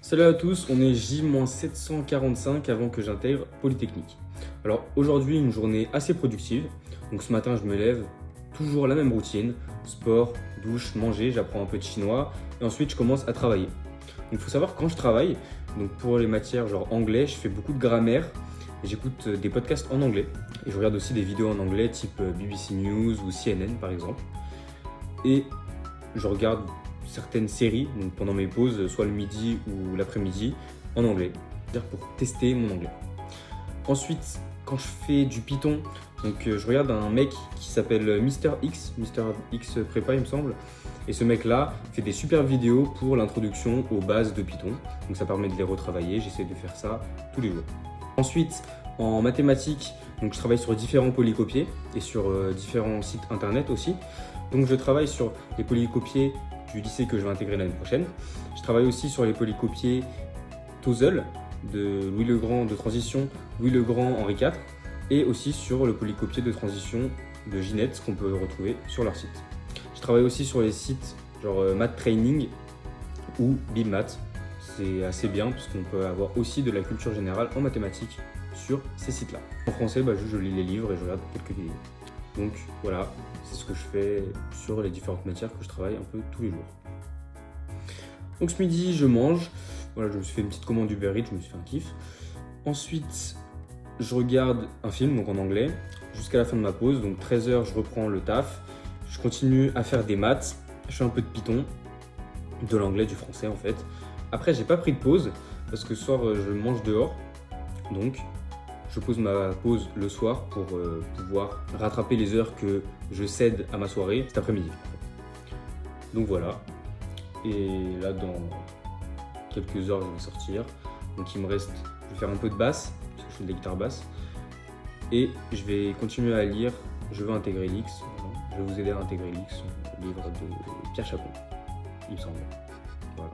Salut à tous, on est J-745 avant que j'intègre Polytechnique. Alors aujourd'hui, une journée assez productive. Donc ce matin, je me lève, toujours la même routine, sport, douche, manger, j'apprends un peu de chinois et ensuite je commence à travailler. Donc il faut savoir quand je travaille, donc pour les matières genre anglais, je fais beaucoup de grammaire et j'écoute des podcasts en anglais et je regarde aussi des vidéos en anglais type BBC News ou CNN par exemple. Et je regarde certaines séries donc pendant mes pauses, soit le midi ou l'après-midi, en anglais, c'est-à-dire pour tester mon anglais. Ensuite, quand je fais du Python, donc je regarde un mec qui s'appelle Mister X Prépa il me semble, et ce mec-là fait des super vidéos pour l'introduction aux bases de Python, donc ça permet de les retravailler, j'essaie de faire ça tous les jours. Ensuite, en mathématiques, donc je travaille sur différents polycopiés et sur différents sites internet aussi. Donc je travaille sur les polycopiés du lycée que je vais intégrer l'année prochaine. Je travaille aussi sur les polycopiés TOESL de Louis le Grand de transition, Louis le Grand Henri IV, et aussi sur le polycopier de transition de Ginette qu'on peut retrouver sur leur site. Je travaille aussi sur les sites genre Math Training ou BibMath. C'est assez bien parce qu'on peut avoir aussi de la culture générale en mathématiques sur ces sites-là. En français, je lis les livres et je regarde quelques vidéos. Donc voilà, c'est ce que je fais sur les différentes matières que je travaille un peu tous les jours. Donc ce midi, je mange. Voilà, je me suis fait une petite commande Uber Eats, je me suis fait un kiff. Ensuite, je regarde un film, donc en anglais, jusqu'à la fin de ma pause. Donc 13h, je reprends le taf. Je continue à faire des maths. Je fais un peu de Python, de l'anglais, du français en fait. Après, j'ai pas pris de pause parce que ce soir, je mange dehors. Donc, je pose ma pause le soir pour pouvoir rattraper les heures que je cède à ma soirée cet après-midi. Donc voilà. Et là, dans quelques heures, je vais sortir. Donc il me reste, je vais faire un peu de basse, parce que je fais de la guitare basse. Et je vais continuer à lire Je veux intégrer l'X. Je vais vous aider à intégrer l'X, le livre de Pierre Chapeau, il me semble. Voilà.